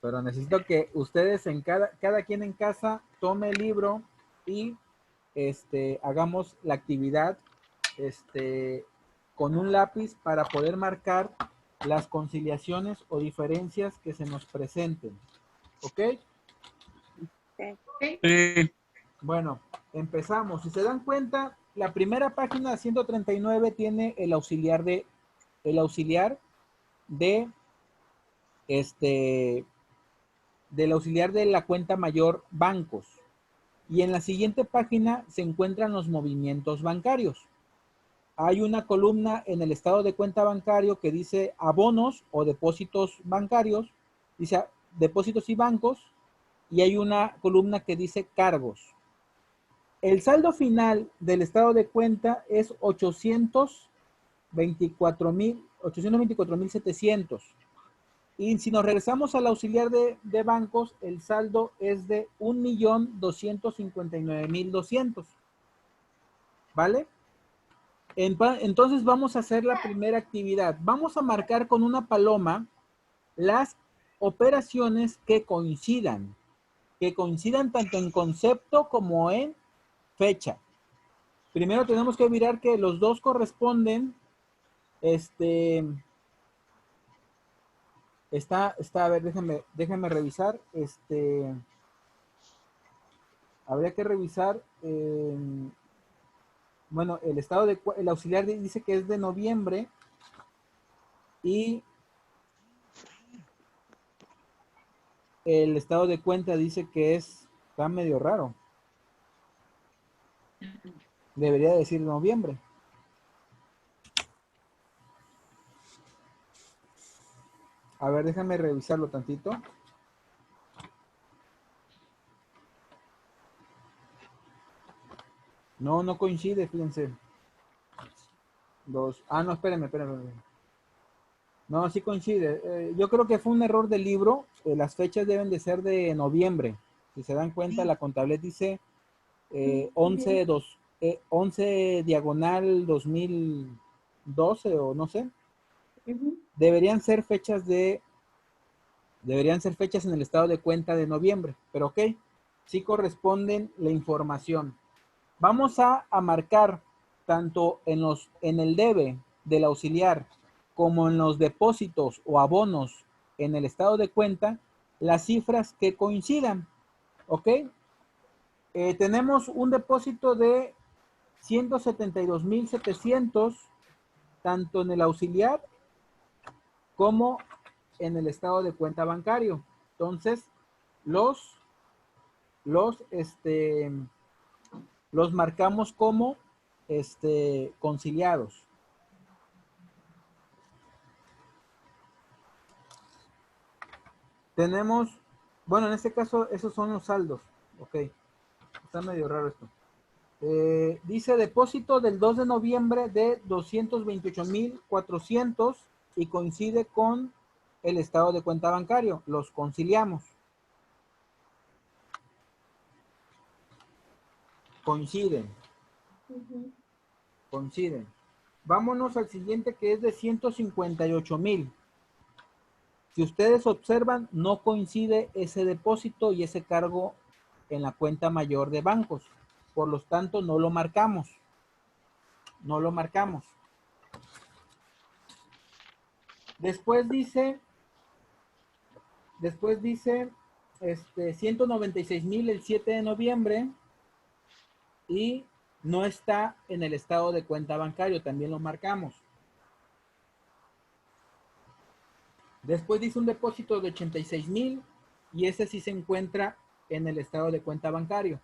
Pero necesito que ustedes en cada quien en casa tome el libro y hagamos la actividad con un lápiz para poder marcar las conciliaciones o diferencias que se nos presenten. ¿Ok? Sí. Bueno, empezamos. Si se dan cuenta, la primera página 139 tiene el auxiliar de este del auxiliar de la cuenta mayor bancos. Y en la siguiente página se encuentran los movimientos bancarios. Hay una columna en el estado de cuenta bancario que dice abonos o depósitos bancarios, dice depósitos y bancos, y hay una columna que dice cargos. El saldo final del estado de cuenta es 824,700. Y si nos regresamos al auxiliar de bancos, el saldo es de 1,259,200. ¿Vale? Entonces vamos a hacer la primera actividad. Vamos a marcar con una paloma las operaciones que coincidan tanto en concepto como en fecha. Primero tenemos que mirar que los dos corresponden, a ver, déjenme revisar, habría que revisar, bueno, el auxiliar dice que es de noviembre y el estado de cuenta dice que está medio raro. Debería decir noviembre. A ver, déjame revisarlo tantito. No, no coincide, fíjense. No, espérenme. No, sí coincide. Yo creo que fue un error del libro. Las fechas deben de ser de noviembre. Si se dan cuenta, la contabilidad dice 11 diagonal 2012 o no sé. Deberían ser fechas en el estado de cuenta de noviembre, pero ok, sí corresponden la información. Vamos a marcar tanto en el debe del auxiliar como en los depósitos o abonos en el estado de cuenta las cifras que coincidan, ¿ok? Tenemos un depósito de 172,700 tanto en el auxiliar como en el estado de cuenta bancario. Entonces, los, los, este, los marcamos como conciliados. Tenemos, bueno, en este caso, esos son los saldos. Ok, está medio raro esto. Dice depósito del 2 de noviembre de 228,400 y coincide con el estado de cuenta bancario. Los conciliamos. Coinciden. Coinciden. Vámonos al siguiente que es de 158,000. Si ustedes observan, no coincide ese depósito y ese cargo en la cuenta mayor de bancos. Por lo tanto, no lo marcamos. No lo marcamos. Después dice 196,000 el 7 de noviembre y no está en el estado de cuenta bancario, también lo marcamos. Después dice un depósito de 86,000 y ese sí se encuentra en el estado de cuenta bancario.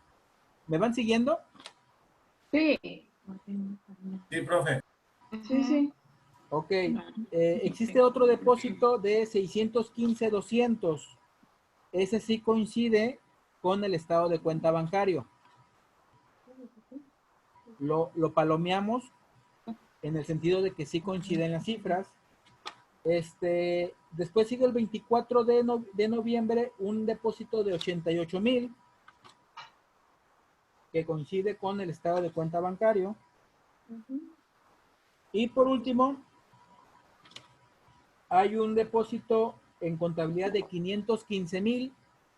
¿Me van siguiendo? Sí. Sí, profe. Sí. Ok. Existe otro depósito de 615,200. Ese sí coincide con el estado de cuenta bancario. Lo palomeamos en el sentido de que sí coinciden las cifras. Después sigue el 24 de noviembre un depósito de 88,000 que coincide con el estado de cuenta bancario. Y por último, hay un depósito en contabilidad de 515,000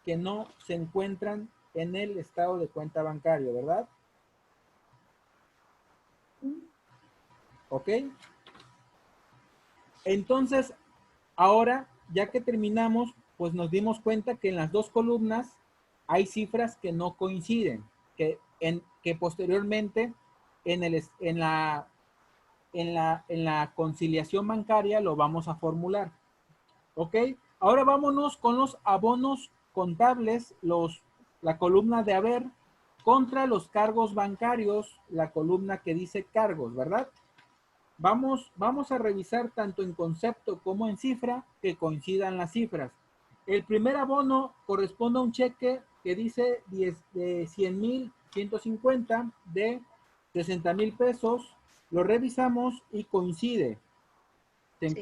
que no se encuentran en el estado de cuenta bancario, ¿verdad? ¿Ok? Entonces, ahora, ya que terminamos, pues nos dimos cuenta que en las dos columnas hay cifras que no coinciden, que posteriormente en la conciliación bancaria lo vamos a formular. ¿Ok? Ahora vámonos con los abonos contables, la columna de haber, contra los cargos bancarios, la columna que dice cargos, ¿verdad? Vamos a revisar tanto en concepto como en cifra que coincidan las cifras. El primer abono corresponde a un cheque que dice de 100,150 de 60,000 pesos. Lo revisamos y coincide. Se Sí.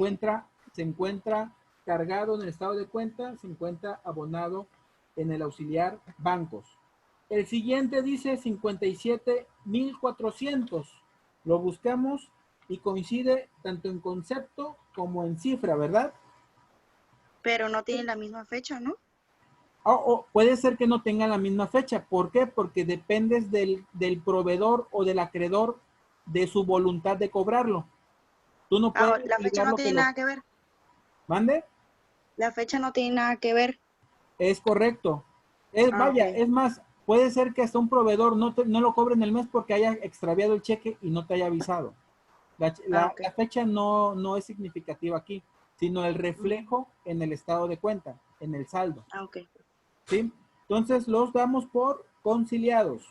encuentra cargado en el estado de cuenta, se encuentra abonado en el auxiliar bancos. El siguiente dice 57,400. Lo buscamos y coincide tanto en concepto como en cifra, ¿verdad? Pero no tiene la misma fecha, ¿no? O puede ser que no tenga la misma fecha. ¿Por qué? Porque dependes del proveedor o del acreedor de su voluntad de cobrarlo. Tú no puedes La fecha no obligarlo tiene nada que ver. ¿Mande? La fecha no tiene nada que ver. Es correcto. Vaya, Ok. es más, puede ser que hasta un proveedor no lo cobre en el mes porque haya extraviado el cheque y no te haya avisado. La Ok. fecha no es significativa aquí, sino el reflejo en el estado de cuenta, en el saldo. Ok. ¿Sí? Entonces los damos por conciliados.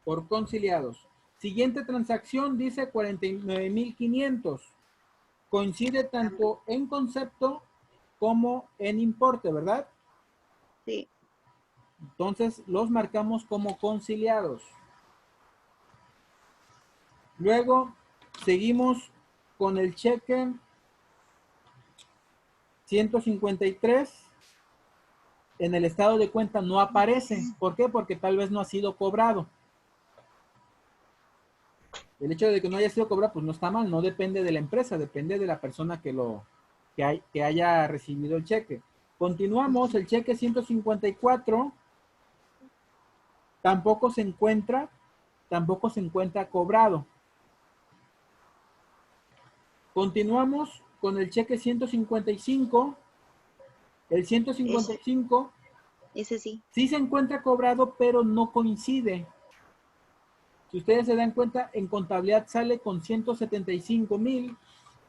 Por conciliados. Siguiente transacción dice 49,500. Coincide tanto en concepto como en importe, ¿verdad? Sí. Entonces los marcamos como conciliados. Luego seguimos con el cheque 153. En el estado de cuenta no aparece. ¿Por qué? Porque tal vez no ha sido cobrado. El hecho de que no haya sido cobrado, pues no está mal, no depende de la empresa, depende de la persona que haya recibido el cheque. Continuamos, el cheque 154 tampoco se encuentra cobrado. Continuamos con el cheque 155. El 155 Ese sí. sí se encuentra cobrado, pero no coincide. Si ustedes se dan cuenta, en contabilidad sale con 175,000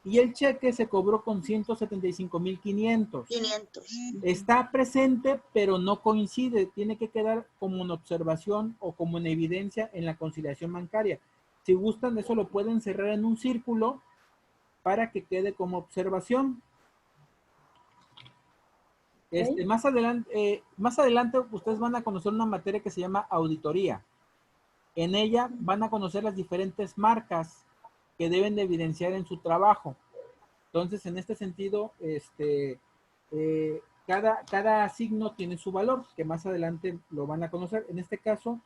y el cheque se cobró con 175,500. 500. Está presente, pero no coincide. Tiene que quedar como una observación o como una evidencia en la conciliación bancaria. Si gustan, eso lo pueden cerrar en un círculo para que quede como observación. Más adelante ustedes van a conocer una materia que se llama auditoría. En ella van a conocer las diferentes marcas que deben de evidenciar en su trabajo. Entonces, en este sentido, cada signo tiene su valor, que más adelante lo van a conocer. En este caso,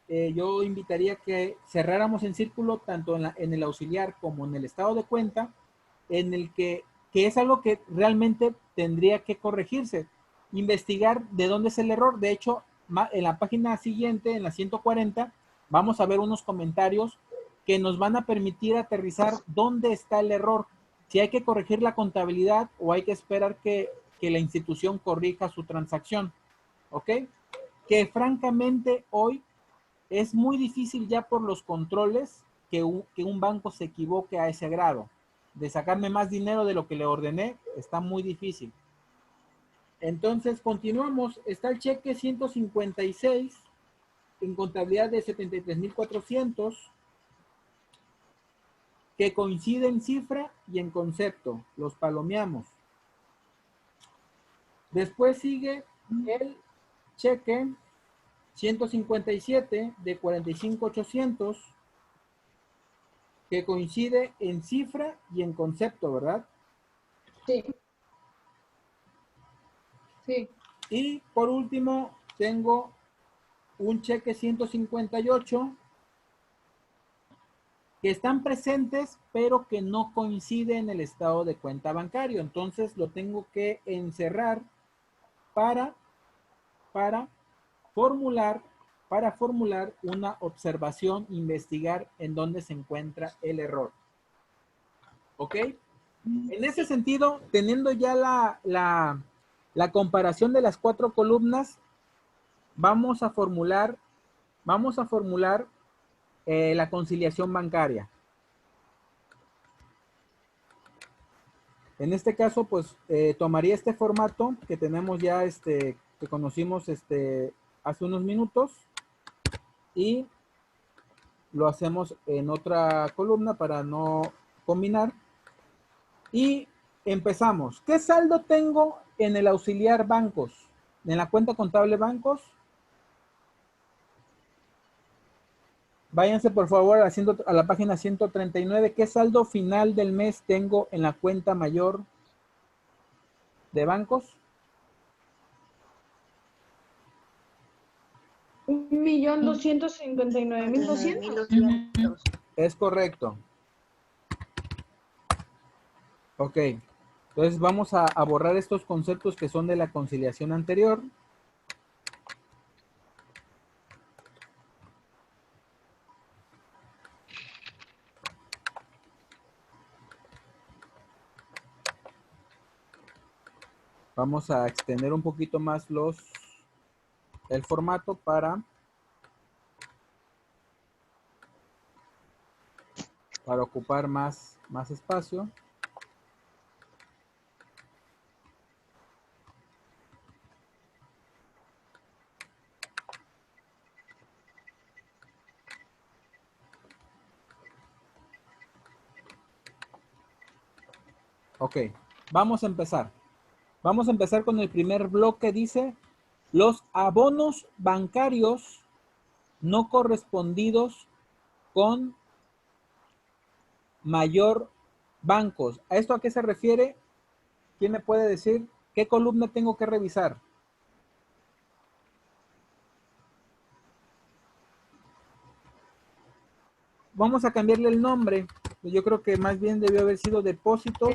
yo invitaría que cerráramos en círculo tanto en el auxiliar como en el estado de cuenta, en el que es algo que realmente tendría que corregirse. Investigar de dónde es el error. De hecho, en la página siguiente, en la 140, vamos a ver unos comentarios que nos van a permitir aterrizar dónde está el error. Si hay que corregir la contabilidad o hay que esperar que la institución corrija su transacción. ¿Ok? Que francamente hoy es muy difícil ya por los controles que un banco se equivoque a ese grado. De sacarme más dinero de lo que le ordené, está muy difícil. Entonces, continuamos. Está el cheque 156 en contabilidad de 73,400 que coincide en cifra y en concepto. Los palomeamos. Después sigue el cheque 157 de 45,800 que coincide en cifra y en concepto, ¿verdad? Sí. Sí. Y por último, tengo un cheque 158 que están presentes, pero que no coincide en el estado de cuenta bancario. Entonces lo tengo que encerrar para formular una observación, investigar en dónde se encuentra el error. ¿Ok? En ese sentido, teniendo ya la comparación de las 4 columnas, vamos a formular la conciliación bancaria. En este caso, pues, tomaría este formato que tenemos ya, que conocimos hace unos minutos, y lo hacemos en otra columna para no combinar. Y empezamos. ¿Qué saldo tengo en el auxiliar bancos? En la cuenta contable bancos. Váyanse por favor a la página 139. ¿Qué saldo final del mes tengo en la cuenta mayor de bancos? 1.259.200. Es correcto. Ok. Entonces vamos a borrar estos conceptos que son de la conciliación anterior. Vamos a extender un poquito más el formato para ocupar más espacio. Ok, vamos a empezar. Vamos a empezar con el primer bloque. Dice, los abonos bancarios no correspondidos con mayor bancos. ¿A esto a qué se refiere? ¿Quién me puede decir qué columna tengo que revisar? Vamos a cambiarle el nombre. Yo creo que más bien debió haber sido depósitos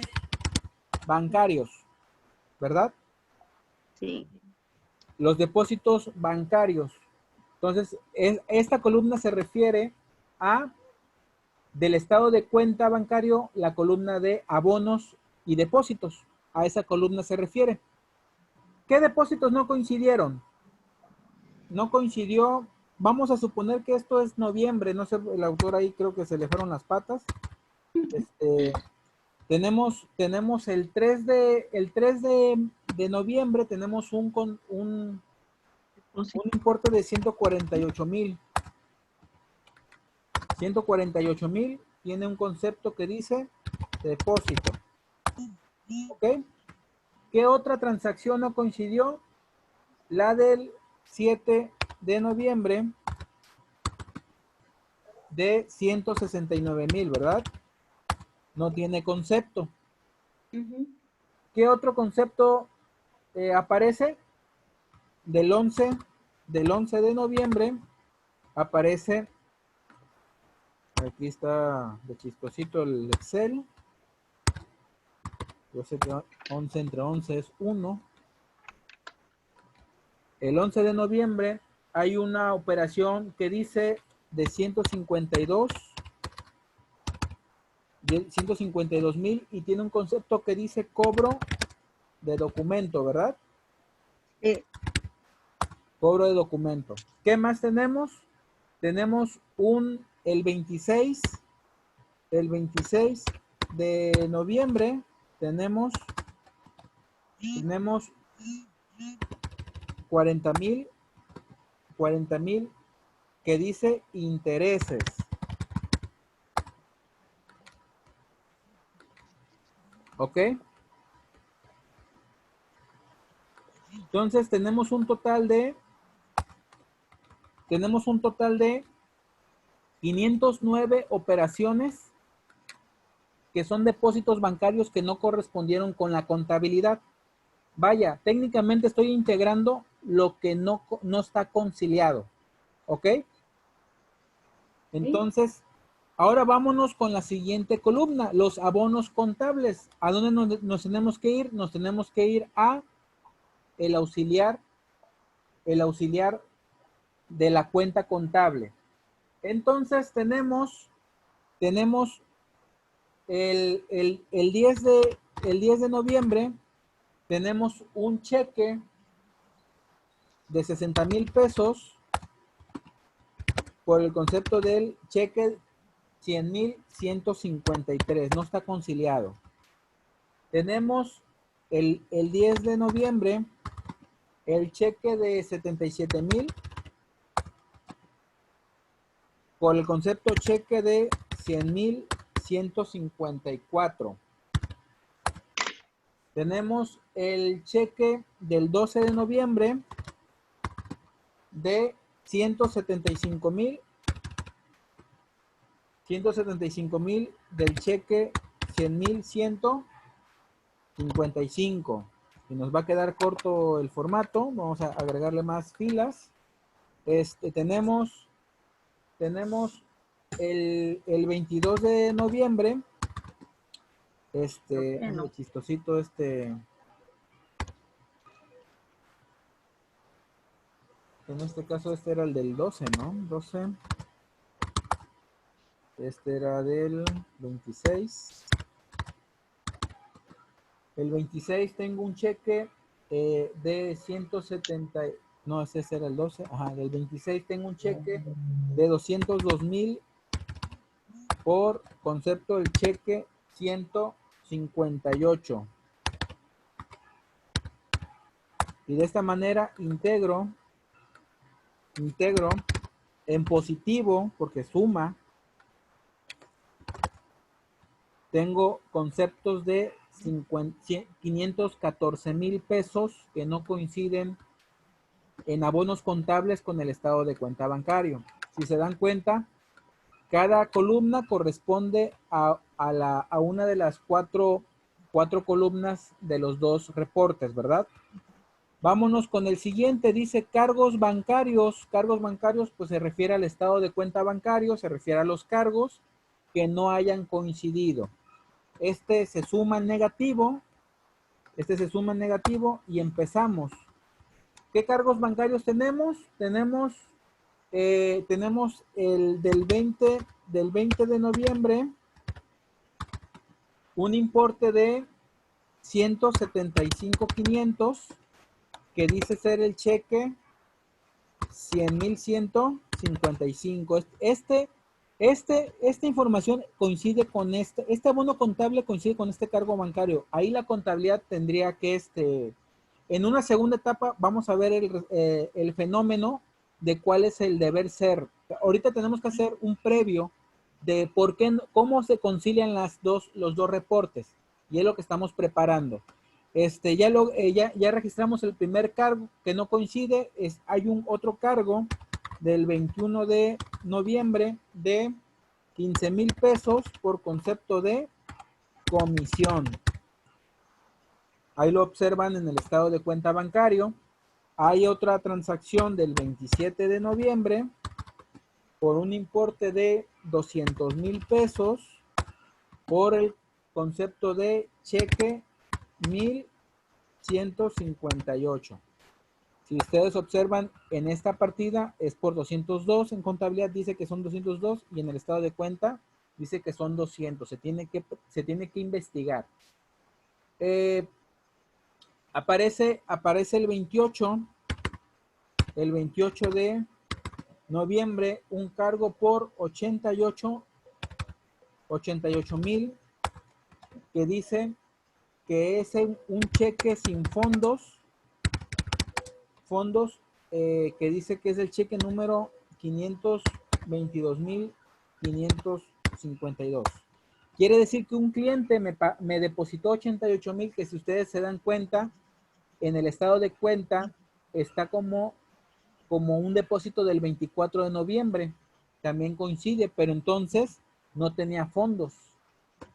bancarios, ¿verdad? Sí. Los depósitos bancarios. Entonces, esta columna se refiere a del estado de cuenta bancario, la columna de abonos y depósitos. A esa columna se refiere. ¿Qué depósitos no coincidieron? No coincidió. Vamos a suponer que esto es noviembre. No sé, el autor ahí creo que se le fueron las patas. Tenemos el 3 de noviembre, tenemos un importe de 148,000. 148,000 tiene un concepto que dice depósito. ¿Ok? ¿Qué otra transacción no coincidió? La del 7 de noviembre de 169,000, ¿verdad? No tiene concepto. ¿Qué otro concepto aparece? Del 11 de noviembre aparece, aquí está de chistosito el Excel. Yo sé que 11 entre 11 es 1. El 11 de noviembre hay una operación que dice de 152,000 y tiene un concepto que dice cobro de documento, ¿verdad? Sí. Cobro de documento. ¿Qué más tenemos? Tenemos el 26 de noviembre tenemos 40,000 que dice intereses. ¿Ok? Entonces tenemos un total de 509 operaciones que son depósitos bancarios que no correspondieron con la contabilidad. Vaya, técnicamente estoy integrando lo que no está conciliado. ¿Ok? Entonces, Ahora vámonos con la siguiente columna, los abonos contables. ¿A dónde nos tenemos que ir? Nos tenemos que ir a el auxiliar de la cuenta contable. Entonces tenemos el 10 de noviembre, tenemos un cheque de 60,000 pesos por el concepto del cheque 100,153, no está conciliado. Tenemos el 10 de noviembre el cheque de 77,000 por el concepto cheque de 100,154. Tenemos el cheque del 12 de noviembre de 175,000 del cheque 100,155. Y nos va a quedar corto el formato. Vamos a agregarle más filas. Tenemos el 22 de noviembre. No. Chistosito en este caso este era el del 12, ¿no? 12. Este era del 26. El 26 tengo un cheque de 170. No, ese era el 12. Ajá, del 26 tengo un cheque de 202,000 por concepto del cheque 158. Y de esta manera integro en positivo, porque suma, tengo conceptos de 514,000 pesos que no coinciden en abonos contables con el estado de cuenta bancario. Si se dan cuenta, cada columna corresponde a una de las cuatro columnas de los dos reportes, ¿verdad? Vámonos con el siguiente, dice cargos bancarios. Cargos bancarios, pues se refiere al estado de cuenta bancario, se refiere a los cargos que no hayan coincidido. Este se suma en negativo y empezamos. ¿Qué cargos bancarios tenemos? Tenemos el del 20 de noviembre, un importe de 175,500 que dice ser el cheque 100,155. Esta información coincide con este abono contable coincide con este cargo bancario. Ahí la contabilidad tendría que en una segunda etapa vamos a ver el fenómeno de cuál es el deber ser. Ahorita tenemos que hacer un previo de cómo se concilian los dos reportes, y es lo que estamos preparando. Ya registramos el primer cargo que no coincide. Hay otro cargo del 21 de noviembre de 15,000 pesos por concepto de comisión. Ahí lo observan en el estado de cuenta bancario. Hay otra transacción del 27 de noviembre por un importe de 200,000 pesos por el concepto de cheque 1,158. Si ustedes observan en esta partida es por 202, en contabilidad dice que son 202 y en el estado de cuenta dice que son 200. Se tiene que investigar. Aparece el 28 de noviembre un cargo por 88,000 que dice que es un cheque sin fondos, que dice que es el cheque número 522,552. Quiere decir que un cliente me depositó 88,000, que si ustedes se dan cuenta, en el estado de cuenta está como un depósito del 24 de noviembre. También coincide, pero entonces no tenía fondos.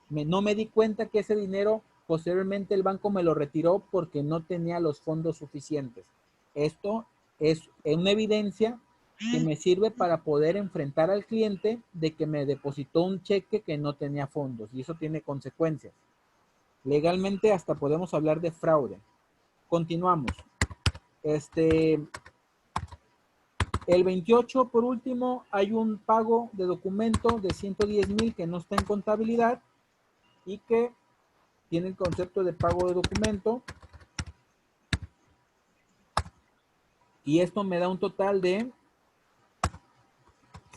No me di cuenta que ese dinero posteriormente el banco me lo retiró porque no tenía los fondos suficientes. Esto es una evidencia que me sirve para poder enfrentar al cliente de que me depositó un cheque que no tenía fondos, y eso tiene consecuencias. Legalmente hasta podemos hablar de fraude. Continuamos. El 28, por último, hay un pago de documento de 110,000 que no está en contabilidad y que tiene el concepto de pago de documento. Y esto me da un total de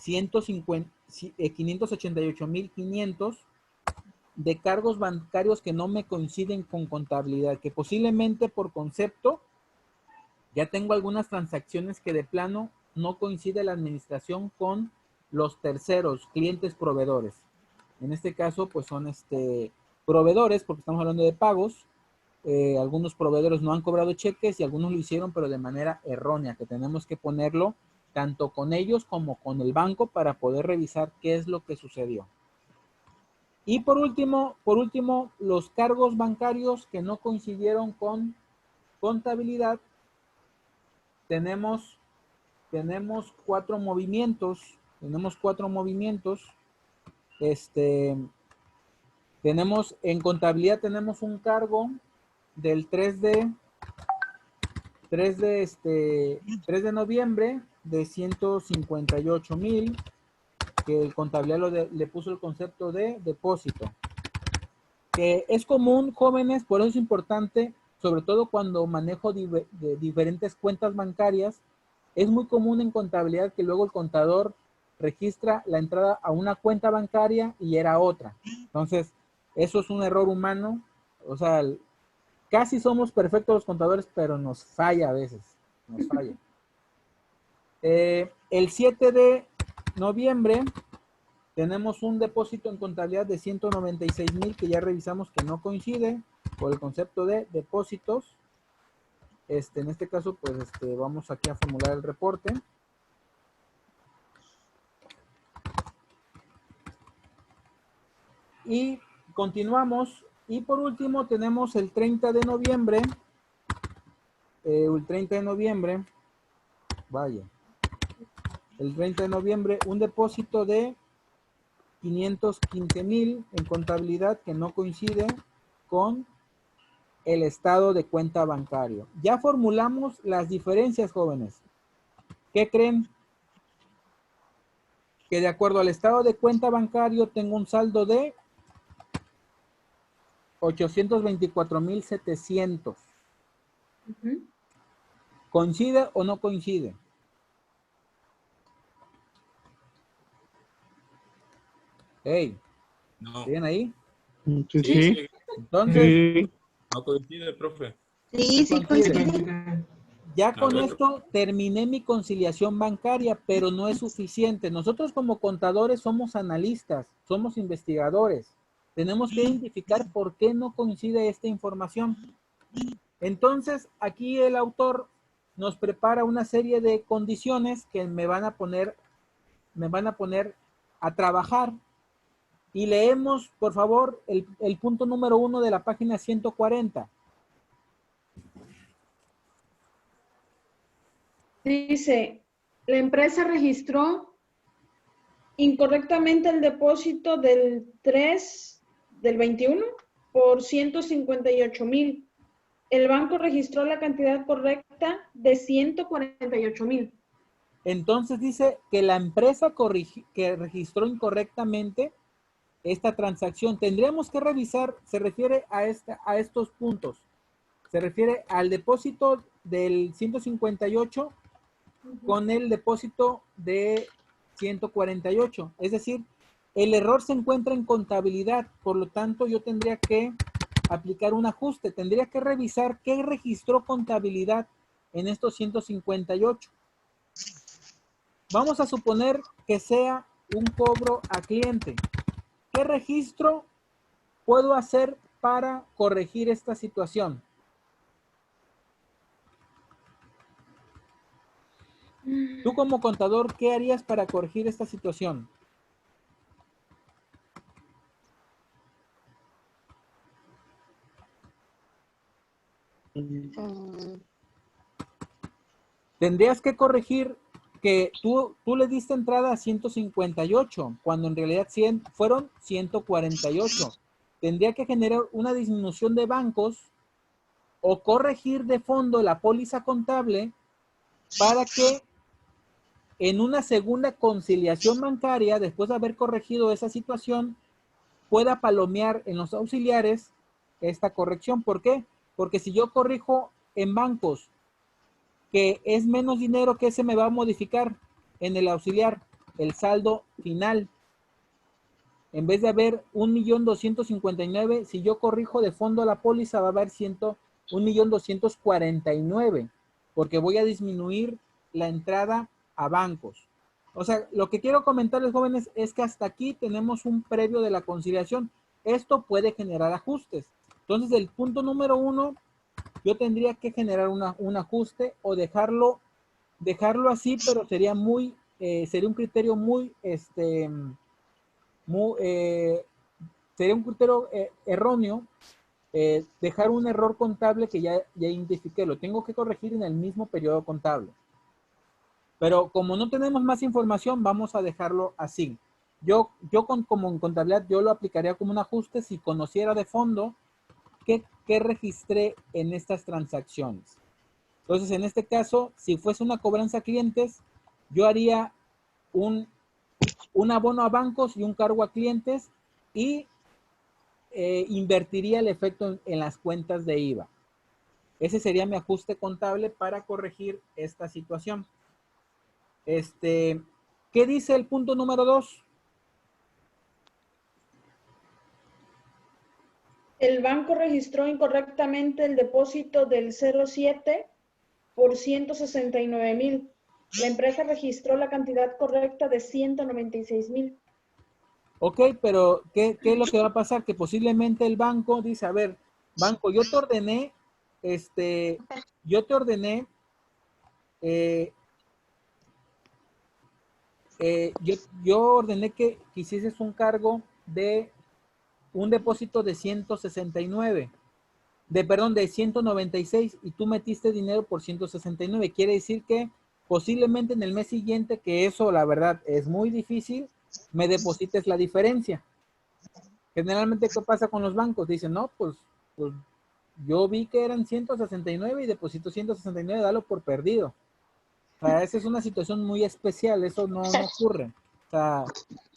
588,500 de cargos bancarios que no me coinciden con contabilidad, que posiblemente por concepto ya tengo algunas transacciones que de plano no coincide la administración con los terceros, clientes proveedores. En este caso, pues son proveedores, porque estamos hablando de pagos. Algunos proveedores no han cobrado cheques y algunos lo hicieron, pero de manera errónea, que tenemos que ponerlo tanto con ellos como con el banco para poder revisar qué es lo que sucedió. Y por último, los cargos bancarios que no coincidieron con contabilidad. Tenemos 4 movimientos. Tenemos en contabilidad, tenemos un cargo del 3 de noviembre de 158,000, que el contabilidad le puso el concepto de depósito. Que es común, jóvenes, por eso es importante, sobre todo cuando manejo de diferentes cuentas bancarias, es muy común en contabilidad que luego el contador registra la entrada a una cuenta bancaria y era otra. Entonces, eso es un error humano. O sea, casi somos perfectos los contadores, pero nos falla a veces. Nos falla. El 7 de noviembre tenemos un depósito en contabilidad de 196,000 que ya revisamos que no coincide por el concepto de depósitos. En este caso, pues vamos aquí a formular el reporte. Y continuamos. Y por último tenemos el 30 de noviembre. El 30 de noviembre, un depósito de 515,000 en contabilidad que no coincide con el estado de cuenta bancario. Ya formulamos las diferencias, jóvenes. ¿Qué creen? Que de acuerdo al estado de cuenta bancario tengo un saldo de 824,700. ¿Coincide o no coincide? Hey, No. ¿siguen ahí? Sí. Entonces, No coincide, profe. Sí, sí coincide. ya con esto terminé mi conciliación bancaria, pero no es suficiente. Nosotros como contadores somos analistas, somos investigadores. Tenemos que identificar por qué no coincide esta información. Entonces, aquí el autor nos prepara una serie de condiciones que me van a poner a trabajar. Y leemos, por favor, el punto número 1 de la página 140. Dice, la empresa registró incorrectamente el depósito del 3 del 21 por 158,000. El banco registró la cantidad correcta de 148,000. Entonces dice que la empresa que registró incorrectamente esta transacción. Tendríamos que revisar, se refiere a estos puntos. Se refiere al depósito del 158 con el depósito de 148. Es decir, el error se encuentra en contabilidad, por lo tanto yo tendría que aplicar un ajuste. Tendría que revisar qué registró contabilidad en estos 158. Vamos a suponer que sea un cobro a cliente. ¿Qué registro puedo hacer para corregir esta situación? Tú como contador, ¿qué harías para corregir esta situación? Tendrías que corregir Porque tú le diste entrada a 158, cuando en realidad fueron 148. Tendría que generar una disminución de bancos o corregir de fondo la póliza contable para que en una segunda conciliación bancaria, después de haber corregido esa situación, pueda palomear en los auxiliares esta corrección. ¿Por qué? Porque si yo corrijo en bancos que es menos dinero, que se me va a modificar en el auxiliar, el saldo final. En vez de haber 1.259.000, si yo corrijo de fondo la póliza, va a haber 1.249.000, porque voy a disminuir la entrada a bancos. O sea, lo que quiero comentarles, jóvenes, es que hasta aquí tenemos un previo de la conciliación. Esto puede generar ajustes. Entonces, el punto número 1, yo tendría que generar un ajuste o dejarlo así, pero sería un criterio sería un criterio erróneo, dejar un error contable que ya identifiqué, lo tengo que corregir en el mismo periodo contable. Pero como no tenemos más información, vamos a dejarlo así. Como en contabilidad, yo lo aplicaría como un ajuste si conociera de fondo qué registré en estas transacciones. Entonces, en este caso, si fuese una cobranza a clientes, yo haría un abono a bancos y un cargo a clientes y invertiría el efecto en las cuentas de IVA. Ese sería mi ajuste contable para corregir esta situación. ¿Qué dice el punto número 2? El banco registró incorrectamente el depósito del 07 por 169.000. La empresa registró la cantidad correcta de 196.000. Ok, pero ¿qué es lo que va a pasar? Que posiblemente el banco dice, a ver, banco, yo te ordené, yo ordené que hicieses un cargo de un depósito de 169, de 196, y tú metiste dinero por 169. Quiere decir que posiblemente en el mes siguiente, que eso la verdad es muy difícil, me deposites la diferencia. Generalmente, ¿qué pasa con los bancos? Dicen, no, pues yo vi que eran 169 y deposito 169, dalo por perdido. O sea, esa es una situación muy especial, eso no ocurre. O sea,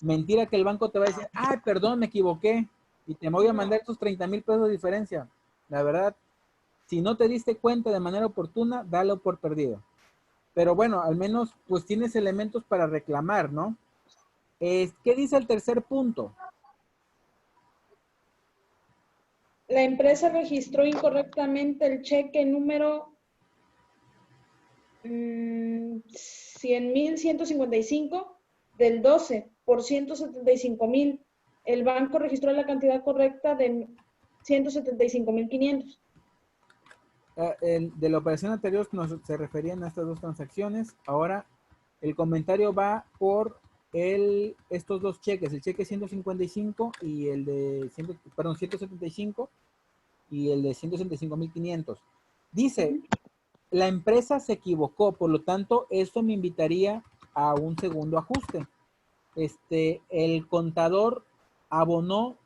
mentira que el banco te va a decir, ay, perdón, me equivoqué y te voy a mandar esos 30,000 pesos de diferencia. La verdad, si no te diste cuenta de manera oportuna, dalo por perdido. Pero bueno, al menos pues tienes elementos para reclamar, ¿no? ¿Qué dice el tercer punto? La empresa registró incorrectamente el cheque número 100.155 del 12 por 175.000. El banco registró la cantidad correcta de 175.500. De la operación anterior se referían a estas dos transacciones. Ahora el comentario va por estos dos cheques, el cheque 155 y el de 175 y el de 165.500. Dice, la empresa se equivocó, por lo tanto, esto me invitaría a un segundo ajuste. El contador abonó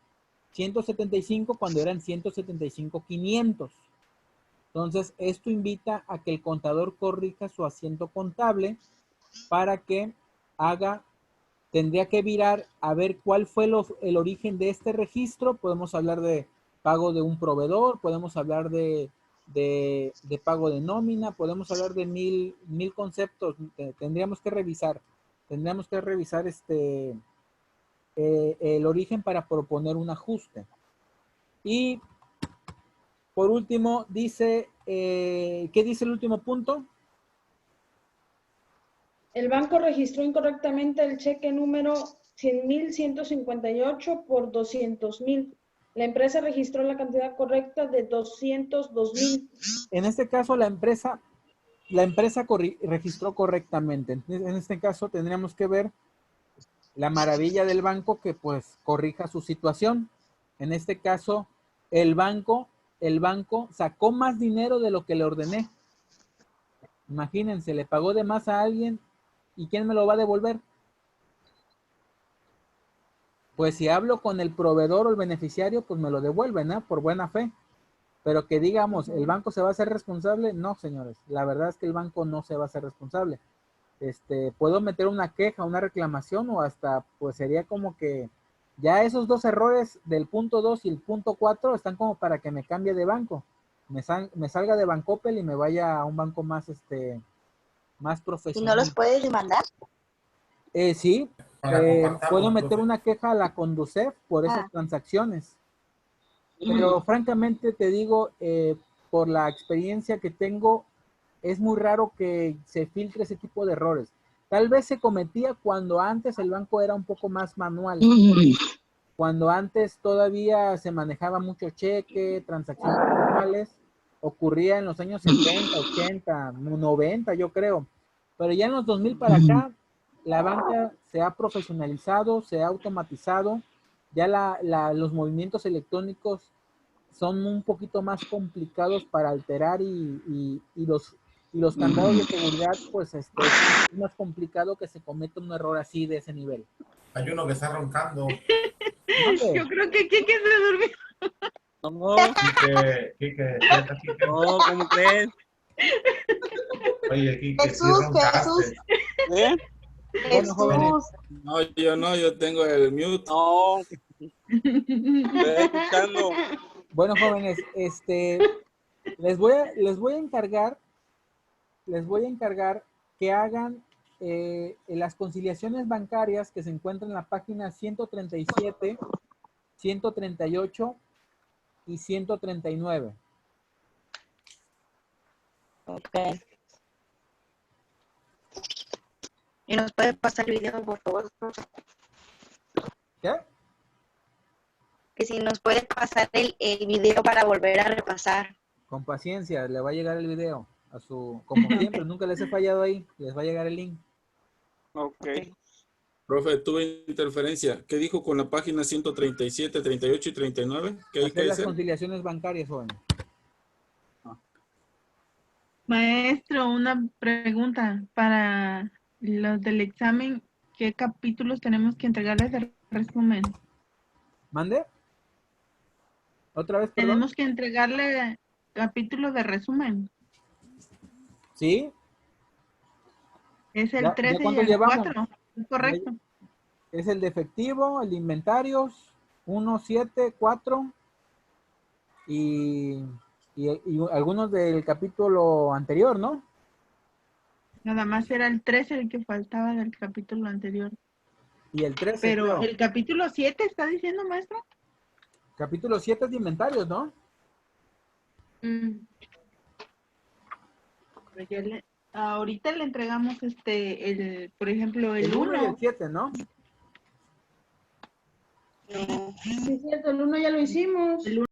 175 cuando eran 175.500. Entonces, esto invita a que el contador corrija su asiento contable para que tendría que virar a ver cuál fue el origen de este registro. Podemos hablar de pago de un proveedor, podemos hablar de pago de nómina, podemos hablar de mil conceptos. Tendríamos que revisar el origen para proponer un ajuste. Y por último, dice, ¿qué dice el último punto? El banco registró incorrectamente el cheque número 100.158 por 200.000. La empresa registró la cantidad correcta de 202.000. En este caso, la empresa registró correctamente. En este caso, tendríamos que ver la maravilla del banco que pues corrija su situación. En este caso, el banco sacó más dinero de lo que le ordené. Imagínense, le pagó de más a alguien ¿Y quién me lo va a devolver? Pues si hablo con el proveedor o el beneficiario, pues me lo devuelven, ¿no? Por buena fe. Pero que digamos, ¿el banco se va a hacer responsable? No, señores. La verdad es que el banco no se va a hacer responsable. Puedo meter una queja, una reclamación o hasta, pues sería como que ya esos dos errores del punto 2 y el punto 4 están como para que me cambie de banco. Me salga de Bancoppel y me vaya a un banco más, más ¿Y profesional. no los puedes demandar? Sí, puedo meter una queja a la Conducef por esas transacciones. Pero francamente te digo, por la experiencia que tengo, es muy raro que se filtre ese tipo de errores. Tal vez se cometía cuando antes el banco era un poco más manual. Cuando antes todavía se manejaba mucho cheque, transacciones manuales, ocurría en los años 70, 80, 90, yo creo. Pero ya en los 2000 para acá, la banca se ha profesionalizado, se ha automatizado. Ya los movimientos electrónicos son un poquito más complicados para alterar y los candados de seguridad, pues es más complicado que se cometa un error así de ese nivel. Hay uno que está roncando. Yo creo que Kike se durmió. No, Quique, despierta, Quique. no, ¿cómo crees? Oye, Quique, sí Jesús, roncaste. Jesús. ¿Eh? Bueno, jóvenes. Jesús. No, yo tengo el mute. No, estoy escuchando. Bueno, jóvenes, les voy a encargar que hagan las conciliaciones bancarias que se encuentran en la página 137, 138 y 139. Ok. ¿Y nos puede pasar el video, por favor? ¿Qué? Que si nos puede pasar el video para volver a repasar. Con paciencia, le va a llegar el video a como siempre, nunca les he fallado ahí, les va a llegar el link. Ok. Profe, tuve interferencia. ¿Qué dijo con la página 137, 38 y 39? ¿Qué hay que Hacer las hacer? conciliaciones bancarias, jóvenes. Maestro, una pregunta para los del examen. ¿Qué capítulos tenemos que entregarles de resumen? ¿Mande? ¿Otra vez, perdón? Tenemos que entregarle capítulos de resumen. ¿Sí? Es el ¿Ya 13 y cuánto el llevamos? 4. ¿Es correcto? Es el de efectivo, el de inventarios, 1, 7, 4 y algunos del capítulo anterior, ¿no? Nada más era el 13 el que faltaba del capítulo anterior. Y el 13, Pero creo. el capítulo 7 está diciendo, maestro. Capítulo 7 es de inventarios, ¿no? Pero ahorita le entregamos por ejemplo, el 1 y 1. el 7, ¿no? Sí, es cierto, el 1 ya lo hicimos. El